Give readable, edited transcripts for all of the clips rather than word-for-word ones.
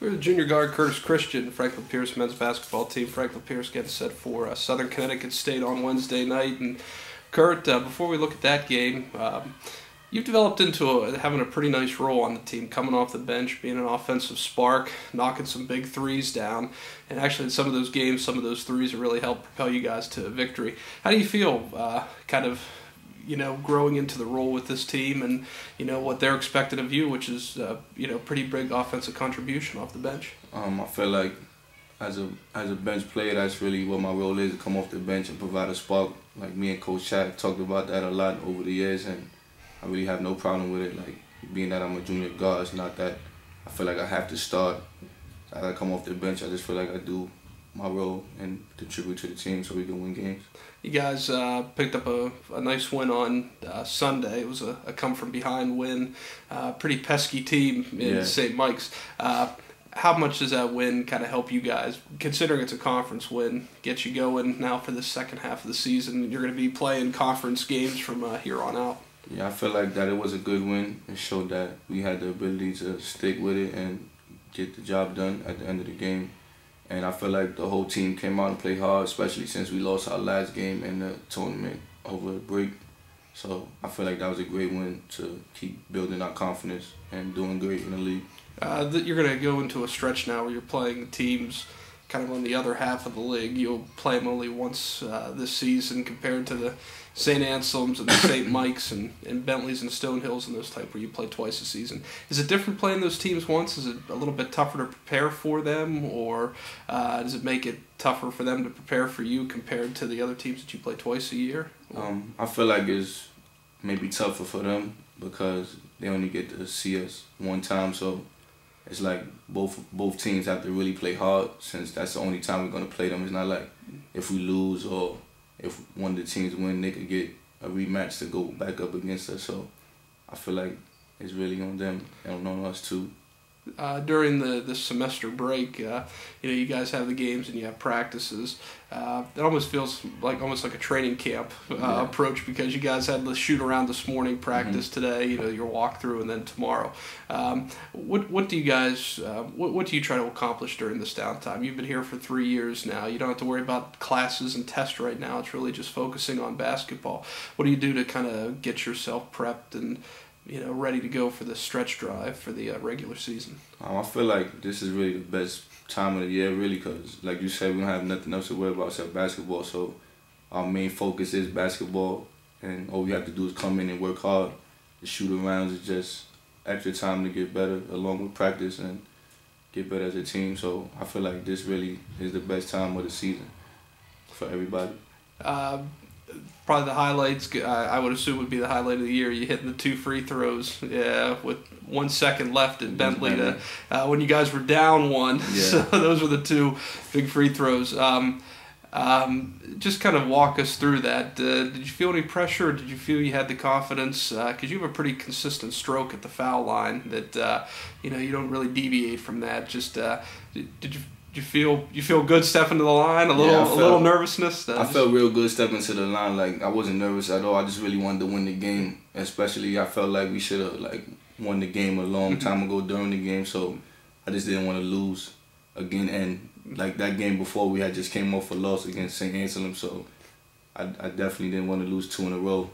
We're the junior guard Curtis Christian, Franklin Pierce men's basketball team. Franklin Pierce gets set for Southern Connecticut State on Wednesday night. And Kurt, before we look at that game, you've developed into having a pretty nice role on the team, coming off the bench, being an offensive spark, knocking some big threes down. And actually in some of those games, some of those threes have really helped propel you guys to victory. How do you feel growing into the role with this team and, what they're expected of you, which is, pretty big offensive contribution off the bench? I feel like as a bench player, that's really what my role is, to come off the bench and provide a spark. Like me and Coach Chad talked about that a lot over the years, and I really have no problem with it. Like, being that I'm a junior guard, it's not that I feel like I have to start. As I come off the bench, I just feel like I do my role and contribute to the team so we can win games. You guys picked up a nice win on Sunday. It was a come-from-behind win. Pretty pesky team in St. Mike's. How much does that win kind of help you guys, considering it's a conference win, get you going now for the second half of the season? You're going to be playing conference games from here on out. Yeah, I feel like that it was a good win. It showed that we had the ability to stick with it and get the job done at the end of the game. And I feel like the whole team came out and played hard, especially since we lost our last game in the tournament over the break. So I feel like that was a great win to keep building our confidence and doing great in the league. You're going to go into a stretch now where you're playing teams kind of on the other half of the league. You'll play them only once this season compared to the St. Anselms and the St. Mike's and Bentleys and Stonehills and those type where you play twice a season. Is it different playing those teams once? Is it a little bit tougher to prepare for them, or does it make it tougher for them to prepare for you compared to the other teams that you play twice a year? I feel like it's maybe tougher for them because they only get to see us one time, so it's like both teams have to really play hard since that's the only time we're going to play them. It's not like if we lose or if one of the teams win, they could get a rematch to go back up against us. So I feel like it's really on them and on us too. During the semester break, you guys have the games and you have practices. It almost feels like a training camp approach, because you guys had the shoot around this morning, practice today, your walkthrough, and then tomorrow. What do you guys what do you try to accomplish during this downtime? You've been here for 3 years now. You don't have to worry about classes and tests right now. It's really just focusing on basketball. What do you do to kind of get yourself prepped and ready to go for the stretch drive for the regular season? I feel like this is really the best time of the year, really, because, like you said, we don't have nothing else to worry about except basketball. So our main focus is basketball, and all we have to do is come in and work hard. The shoot-arounds is just extra time to get better, along with practice, and get better as a team. So I feel like this really is the best time of the season for everybody. Probably the highlights, I would assume, would be the highlight of the year. You hitting the 2 free throws with 1 second left at Bentley when you guys were down 1. Yeah. So those were the 2 big free throws. Just kind of walk us through that. Did you feel any pressure, or did you feel you had the confidence? Because you have a pretty consistent stroke at the foul line that you don't really deviate from that. Just did you feel good stepping to the line? A little nervousness? I felt real good stepping to the line. Like, I wasn't nervous at all. I just really wanted to win the game. Especially, I felt like we should have won the game a long time ago during the game. So I just didn't want to lose again. And like that game before, we had just came off a loss against St. Anselm. So I definitely didn't want to lose 2 in a row.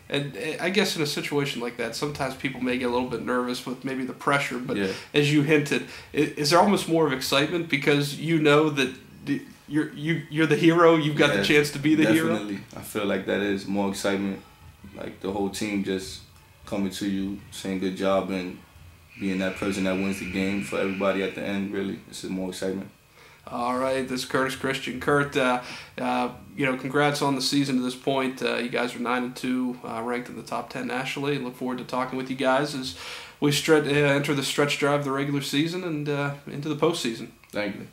And I guess in a situation like that, sometimes people may get a little bit nervous with maybe the pressure. But as you hinted, is there almost more of excitement because you know that you're the hero? You've got the chance to be the hero? Definitely. I feel like that is more excitement. Like the whole team just coming to you, saying good job, and being that person that wins the game for everybody at the end, really. This is more excitement. All right, this is Curtis Christian. Kurt, congrats on the season to this point. You guys are 9-2, ranked in the top 10 nationally. Look forward to talking with you guys as we enter the stretch drive of the regular season and into the postseason. Thank you.